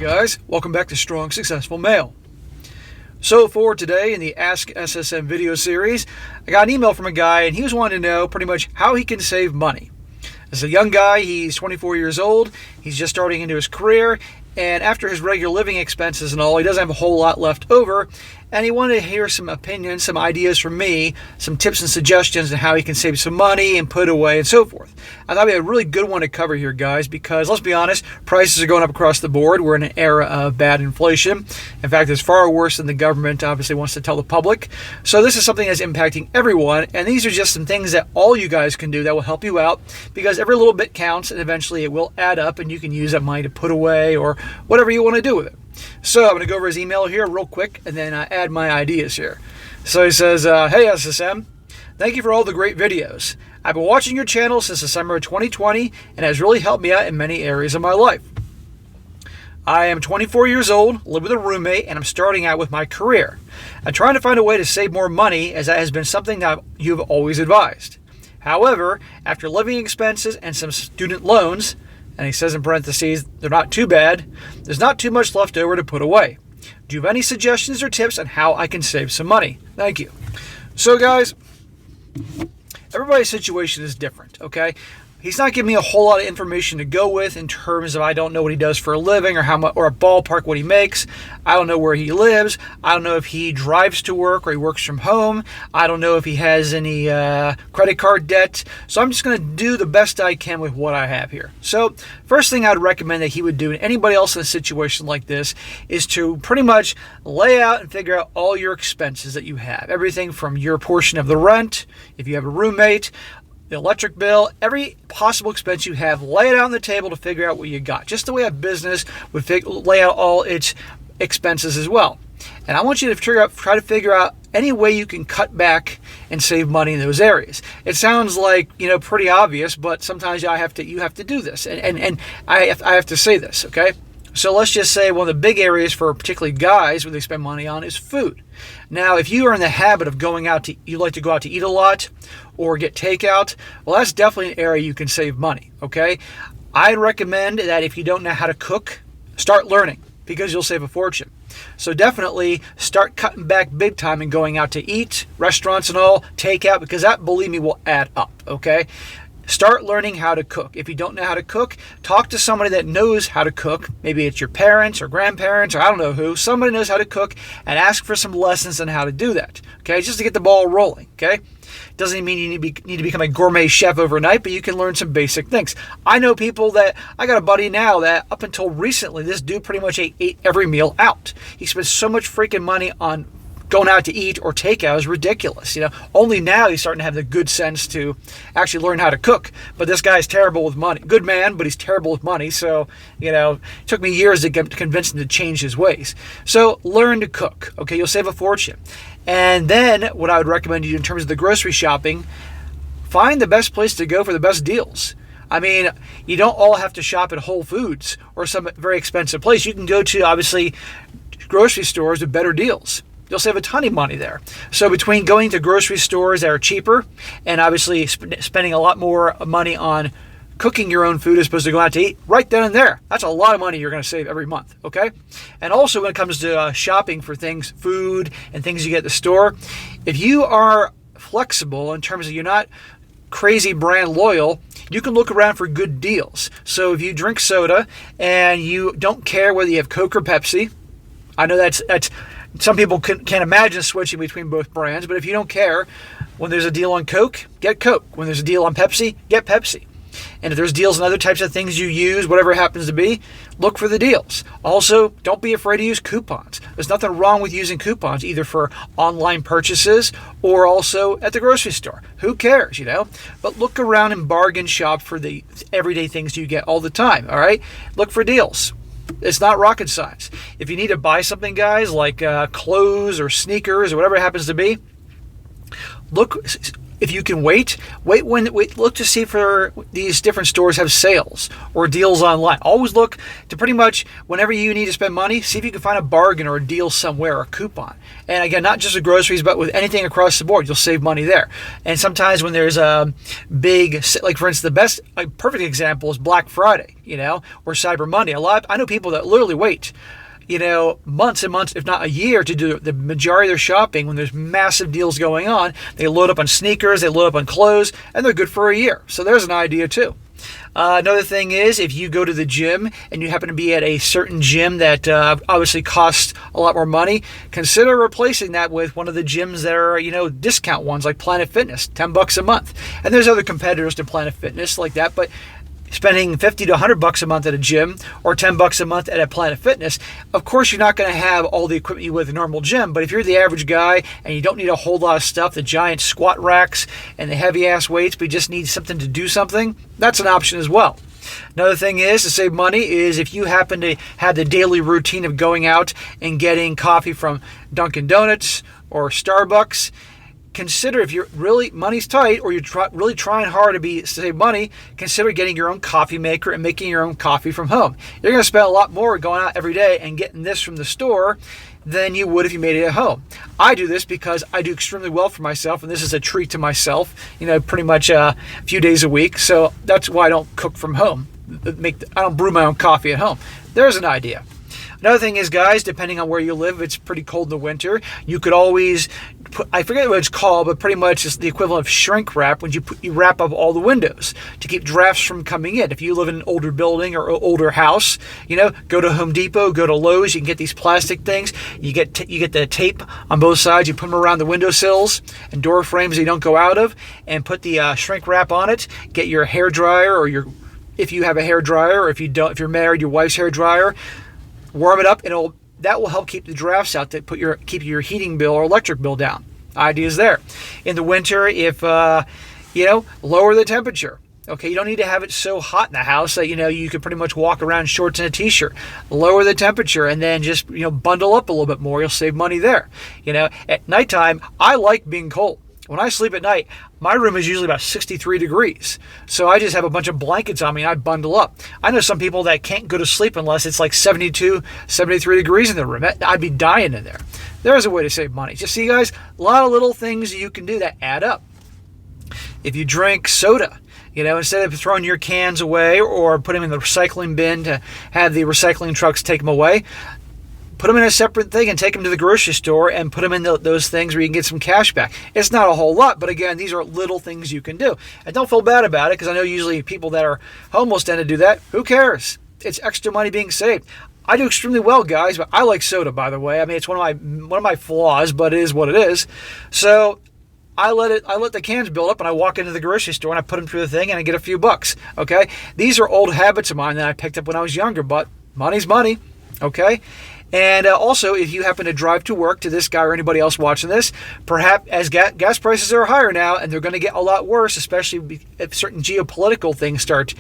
guys, welcome back to Strong Successful Male. So for today in the Ask SSM video series, I got an email from a guy and he was wanting to know pretty much how he can save money. As a young guy, he's 24 years old, he's just starting into his career, and after his regular living expenses and all, he doesn't have a whole lot left over, and he wanted to hear some opinions, some ideas from me, some tips and suggestions on how he can save some money and put away and so forth. I thought we had a really good one to cover here, guys, because let's be honest, prices are going up across the board. We're in an era of bad inflation. In fact, it's far worse than the government obviously wants to tell the public. So this is something that's impacting everyone, and these are just some things that all you guys can do that will help you out, because every little bit counts, and eventually it will add up, and you can use that money to put away or whatever you want to do with it. So I'm going to go over his email here real quick and then add my ideas here. So he says, hey SSM, thank you for all the great videos. I've been watching your channel since the summer of 2020 and has really helped me out in many areas of my life. I am 24 years old, live with a roommate, and I'm starting out with my career. I'm trying to find a way to save more money, as that has been something that you've always advised. However, after living expenses and some student loans, and he says in parentheses, they're not too bad, there's not too much left over to put away. Do you have any suggestions or tips on how I can save some money? Thank you. So guys, everybody's situation is different, okay? He's not giving me a whole lot of information to go with in terms of I don't know what he does for a living or how much, or a ballpark what he makes. I don't know where he lives. I don't know if he drives to work or he works from home. I don't know if he has any credit card debt. So I'm just going to do the best I can with what I have here. So first thing I'd recommend that he would do, and anybody else in a situation like this, is to pretty much lay out and figure out all your expenses that you have. Everything from your portion of the rent, if you have a roommate, the electric bill, every possible expense you have, lay it out on the table to figure out what you got. Just the way a business would lay out all its expenses as well. And I want you to try to figure out any way you can cut back and save money in those areas. It sounds like, pretty obvious, but sometimes you have to do this. And I have to say this, okay? So let's just say one of the big areas for particularly guys where they spend money on is food. Now, if you are in the habit of you like to go out to eat a lot or get takeout, well, that's definitely an area you can save money, okay? I'd recommend that if you don't know how to cook, start learning, because you'll save a fortune. So definitely start cutting back big time and going out to eat, restaurants and all, takeout, because that, believe me, will add up, okay? Start learning how to cook. If you don't know how to cook, talk to somebody that knows how to cook. Maybe it's your parents or grandparents or I don't know who. Somebody knows how to cook, and ask for some lessons on how to do that. Okay, just to get the ball rolling. Okay, doesn't mean you need to become a gourmet chef overnight, but you can learn some basic things. I know people that I got a buddy now that up until recently, this dude pretty much ate every meal out. He spent so much freaking money on going out to eat or takeout is ridiculous. Only now he's starting to have the good sense to actually learn how to cook. But this guy's terrible with money. Good man, but he's terrible with money. So, it took me years to convince him to change his ways. So learn to cook. Okay, you'll save a fortune. And then what I would recommend you do in terms of the grocery shopping, find the best place to go for the best deals. I mean, you don't all have to shop at Whole Foods or some very expensive place. You can go to, obviously, grocery stores with better deals. You'll save a ton of money there. So between going to grocery stores that are cheaper and obviously spending a lot more money on cooking your own food as opposed to going out to eat, right then and there, that's a lot of money you're going to save every month, okay? And also when it comes to shopping for things, food and things you get at the store, if you are flexible in terms of you're not crazy brand loyal, you can look around for good deals. So if you drink soda and you don't care whether you have Coke or Pepsi, I know that's some people can't imagine switching between both brands, but if you don't care, when there's a deal on Coke, get Coke. When there's a deal on Pepsi, get Pepsi. And if there's deals on other types of things you use, whatever it happens to be, look for the deals. Also, don't be afraid to use coupons. There's nothing wrong with using coupons, either for online purchases or also at the grocery store. Who cares, But look around and bargain shop for the everyday things you get all the time, all right? Look for deals. It's not rocket science. If you need to buy something, guys, like clothes or sneakers or whatever it happens to be, look If you can wait, look to see for these different stores have sales or deals online. Always look to pretty much whenever you need to spend money, see if you can find a bargain or a deal somewhere or a coupon. And again, not just with groceries, but with anything across the board, you'll save money there. And sometimes when there's a big, like for instance, perfect example is Black Friday, or Cyber Monday. I know people that literally wait months and months, if not a year, to do the majority of their shopping when there's massive deals going on. They load up on sneakers, they load up on clothes, and they're good for a year. So there's an idea too. Another thing is, if you go to the gym and you happen to be at a certain gym that obviously costs a lot more money, consider replacing that with one of the gyms that are, discount ones like Planet Fitness, $10 a month. And there's other competitors to Planet Fitness like that, but spending $50 to $100 a month at a gym or $10 a month at a Planet Fitness, of course you're not going to have all the equipment you would at a normal gym, but if you're the average guy and you don't need a whole lot of stuff, the giant squat racks and the heavy ass weights, but you just need something to do something, that's an option as well. Another thing is to save money is if you happen to have the daily routine of going out and getting coffee from Dunkin' Donuts or Starbucks, consider, if you're really money's tight or you're really trying hard to save money, consider getting your own coffee maker and making your own coffee from home. You're going to spend a lot more going out every day and getting this from the store than you would if you made it at home. I do this because I do extremely well for myself, and this is a treat to myself, pretty much a few days a week. So that's why I don't cook from home. I don't brew my own coffee at home. There's an idea. Another thing is, guys, depending on where you live, if it's pretty cold in the winter, you could always I forget what it's called, but pretty much it's the equivalent of shrink wrap when you wrap up all the windows to keep drafts from coming in. If you live in an older building or older house, go to Home Depot, go to Lowe's, you can get these plastic things. You get the tape on both sides, you put them around the windowsills and door frames you don't go out of, and put the shrink wrap on it. Get your hair dryer if you have a hair dryer, or if you're married, your wife's hair dryer. Warm it up, and that will help keep the drafts out that keep your heating bill or electric bill down. Ideas there. In the winter, if lower the temperature. Okay, you don't need to have it so hot in the house that you can pretty much walk around in shorts and a t-shirt. Lower the temperature and then just bundle up a little bit more. You'll save money there. At nighttime, I like being cold. When I sleep at night, my room is usually about 63 degrees. So I just have a bunch of blankets on me and I bundle up. I know some people that can't go to sleep unless it's like 72, 73 degrees in their room. I'd be dying in there. There's a way to save money. Just see, guys, a lot of little things you can do that add up. If you drink soda, instead of throwing your cans away or put them in the recycling bin to have the recycling trucks take them away, put them in a separate thing and take them to the grocery store and put them in those things where you can get some cash back. It's not a whole lot, but again, these are little things you can do. And don't feel bad about it, because I know usually people that are homeless tend to do that. Who cares? It's extra money being saved. I do extremely well, guys, but I like soda, by the way. I mean, it's one of my flaws, but it is what it is. So I let the cans build up, and I walk into the grocery store and I put them through the thing and I get a few bucks. Okay, these are old habits of mine that I picked up when I was younger, but money's money. Okay. And also, if you happen to drive to work, to this guy or anybody else watching this, perhaps as gas prices are higher now, and they're going to get a lot worse, especially if certain geopolitical things start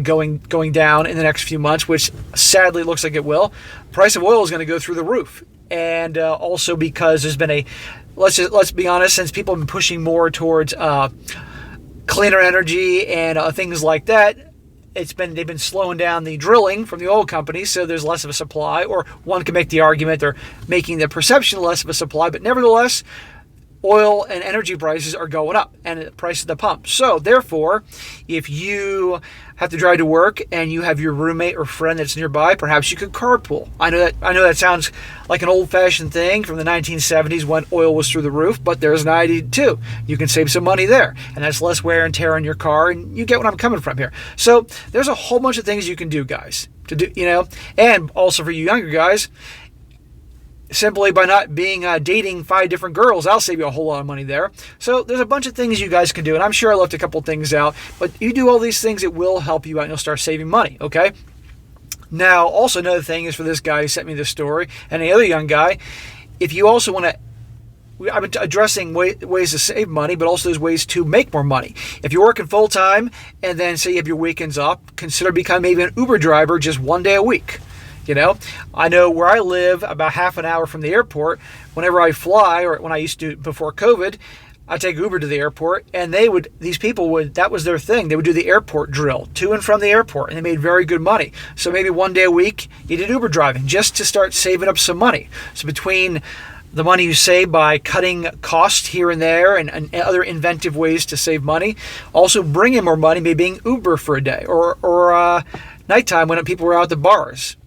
going down in the next few months, which sadly looks like it will. Price of oil is going to go through the roof, and also because there's been let's be honest, since people have been pushing more towards cleaner energy and things like that. They've been slowing down the drilling from the oil companies, so there's less of a supply, or one can make the argument they're making the perception less of a supply, but nevertheless, oil and energy prices are going up, and the price of the pump. So therefore, if you have to drive to work and you have your roommate or friend that's nearby, perhaps you could carpool. I know that sounds like an old-fashioned thing from the 1970s when oil was through the roof, but there's an idea too. You can save some money there, and that's less wear and tear on your car, and you get what I'm coming from here. So there's a whole bunch of things you can do, guys, and also for you younger guys, simply by not dating 5 different girls, I'll save you a whole lot of money there. So there's a bunch of things you guys can do, and I'm sure I left a couple things out, but you do all these things, it will help you out, and you'll start saving money, okay? Now, also another thing is for this guy who sent me this story, and the other young guy, if you also want to, I've been addressing ways to save money, but also there's ways to make more money. If you're working full-time, and then say you have your weekends off, consider becoming maybe an Uber driver just one day a week. I know where I live, about half an hour from the airport, whenever I fly, or when I used to before COVID, I take Uber to the airport, and these people would, that was their thing. They would do the airport drill to and from the airport, and they made very good money. So maybe one day a week you did Uber driving just to start saving up some money. So between the money you save by cutting costs here and there and other inventive ways to save money, also bring in more money, maybe being Uber for a day or nighttime when people were out at the bars,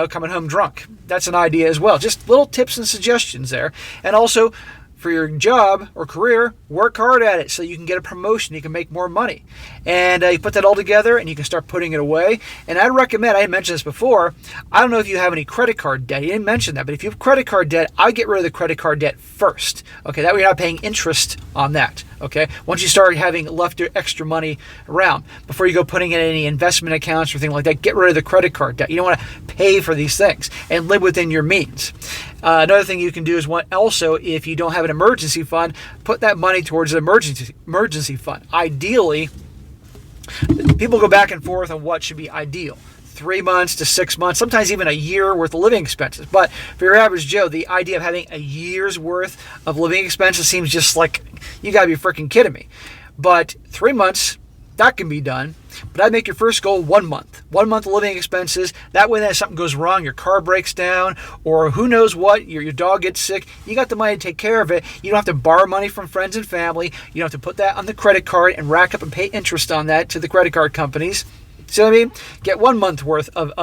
coming home drunk. That's an idea as well. Just little tips and suggestions there. And also, for your job or career, work hard at it so you can get a promotion, you can make more money. And you put that all together and you can start putting it away. And I'd recommend, I mentioned this before, I don't know if you have any credit card debt. You didn't mention that, but if you have credit card debt, I get rid of the credit card debt first. Okay, that way you're not paying interest on that. Okay, once you start having left extra money around, before you go putting in any investment accounts or thing like that, get rid of the credit card debt. You don't want to pay for these things and live within your means. Another thing you can do is also, if you don't have an emergency fund, put that money towards an emergency fund. Ideally, people go back and forth on what should be ideal. 3 months to 6 months, sometimes even a year worth of living expenses. But for your average Joe, the idea of having a year's worth of living expenses seems just like, you gotta be freaking kidding me. But 3 months, that can be done. But I'd make your first goal 1 month. 1 month of living expenses. That way, if something goes wrong, your car breaks down, or who knows what, your dog gets sick, you got the money to take care of it. You don't have to borrow money from friends and family. You don't have to put that on the credit card and rack up and pay interest on that to the credit card companies. See what I mean? Get 1 month worth of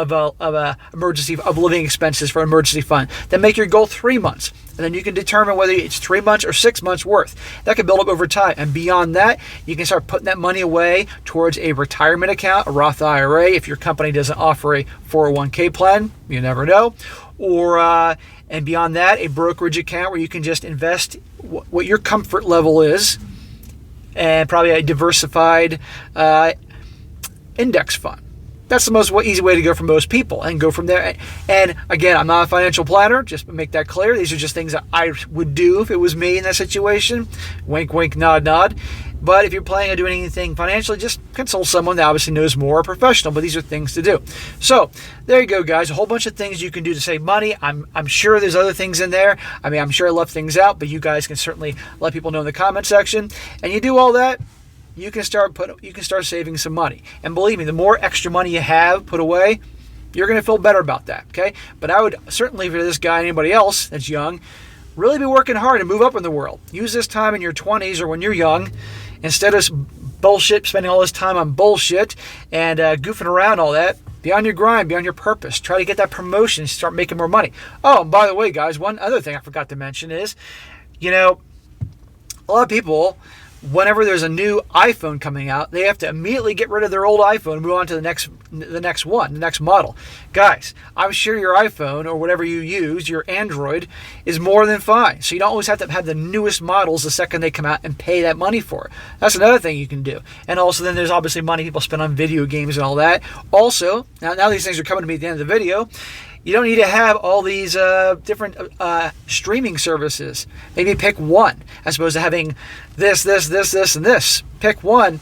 emergency of living expenses for an emergency fund. Then make your goal 3 months, and then you can determine whether it's 3 months or 6 months worth. That can build up over time, and beyond that, you can start putting that money away towards a retirement account, a Roth IRA. If your company doesn't offer a 401k plan, you never know. Or and beyond that, a brokerage account where you can just invest what your comfort level is, and probably a diversified index fund. That's the most easy way to go for most people, and go from there. And again, I'm not a financial planner, just to make that clear. These are just things that I would do if it was me in that situation. Wink, wink, nod, nod. But if you're planning on doing anything financially, just consult someone that obviously knows more, a professional, but these are things to do. So there you go, guys. A whole bunch of things you can do to save money. I'm sure there's other things in there. I mean, I'm sure I left things out, but you guys can certainly let people know in the comment section. And you do all that, you can start saving some money. And believe me, the more extra money you have put away, you're going to feel better about that, okay? But I would certainly, for this guy and anybody else that's young, really be working hard and move up in the world. Use this time in your 20s or when you're young, instead of bullshit, spending all this time on bullshit and goofing around all that. Be on your grind, be on your purpose. Try to get that promotion, start making more money. Oh, and by the way, guys, one other thing I forgot to mention is, a lot of people, whenever there's a new iPhone coming out, they have to immediately get rid of their old iPhone and move on to the next model. Guys, I'm sure your iPhone or whatever you use, your Android, is more than fine. So you don't always have to have the newest models the second they come out and pay that money for it. That's another thing you can do. And also then there's obviously money people spend on video games and all that. Also, now these things are coming to me at the end of the video. You don't need to have all these different streaming services. Maybe pick one, as opposed to having this, and this. Pick one.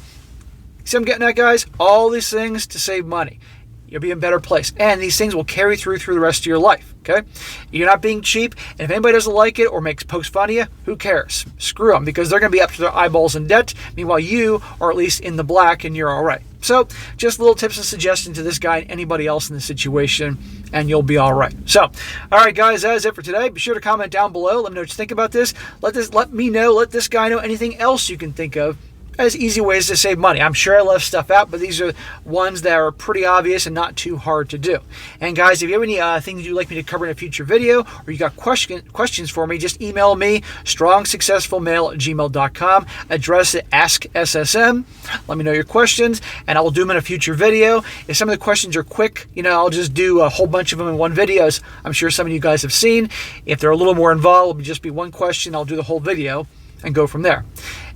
See what I'm getting at, guys? All these things to save money. You'll be in a better place. And these things will carry through the rest of your life, okay? You're not being cheap. And if anybody doesn't like it or pokes fun of you, who cares? Screw them, because they're going to be up to their eyeballs in debt. Meanwhile, you are at least in the black and you're all right. So just little tips and suggestions to this guy and anybody else in this situation, and you'll be all right. So, all right, guys, that is it for today. Be sure to comment down below. Let me know what you think about this. Let me know, let this guy know anything else you can think of as easy ways to save money. I'm sure I left stuff out, but these are ones that are pretty obvious and not too hard to do. And guys, if you have any things you'd like me to cover in a future video, or you got questions for me, just email me, strongsuccessfulmale@gmail.com. Address it AskSSM. Let me know your questions, and I will do them in a future video. If some of the questions are quick, I'll just do a whole bunch of them in one video, as I'm sure some of you guys have seen. If they're a little more involved, it'll just be one question. I'll do the whole video and go from there.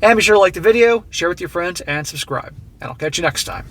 And be sure to like the video, share with your friends, and subscribe. And I'll catch you next time.